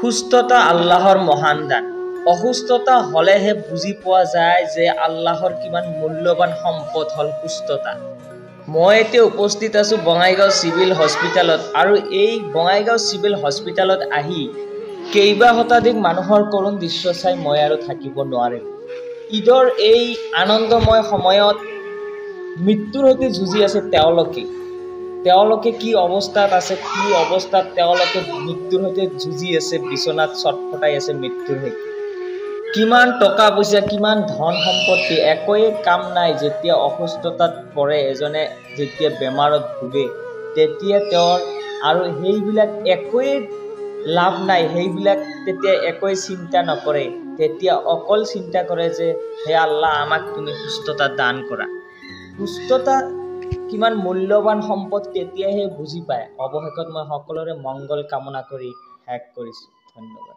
সুস্থতা আল্লাহৰ মহান দান। অসুস্থতা হলেহে বুজি পোৱা যায় যে আল্লাহৰ কিমান মূল্যৱান সম্পদ হ'ল সুস্থতা। মই এতিয়া উপস্থিত আছো বঙাইগাঁও চিভিল হস্পিটেলত আৰু এই বঙাইগাঁও চিভিল হস্পিটেলত আহি কেইবা শতাধিক মানুহৰ কৰুণ দৃশ্য চাই মই আৰু থাকিব নোৱাৰিম। ঈদৰ এই আনন্দময় সময়ত মৃত্যুৰ সৈতে যুঁজি আছে তেওঁলোকে কি অৱস্থাত আছে, কি অৱস্থাত তেওঁলোকে মৃত্যুৰ সৈতে যুঁজি আছে, বিচনাত ছটফটাই আছে মৃত্যুৰ সৈতে। কিমান টকা পইচা, কিমান ধন সম্পত্তি, একোৱে কাম নাই যেতিয়া অসুস্থতাত পৰে এজনে, যেতিয়া বেমাৰত ভোগে তেতিয়া তেওঁৰ আৰু সেইবিলাক একোৱে লাভ নাই, সেইবিলাক তেতিয়া একোৱে চিন্তা নকৰে। তেতিয়া অকল চিন্তা কৰে যে হে আল্লাহ আমাক তুমি সুস্থতা দান কৰা। সুস্থতা কিমান মূল্যৱান সম্পদ তেতিয়াহে বুজি পায়। অৱশেষত মই সকলোৰে মংগল কামনা কৰি শেষ কৰিছোঁ। ধন্যবাদ।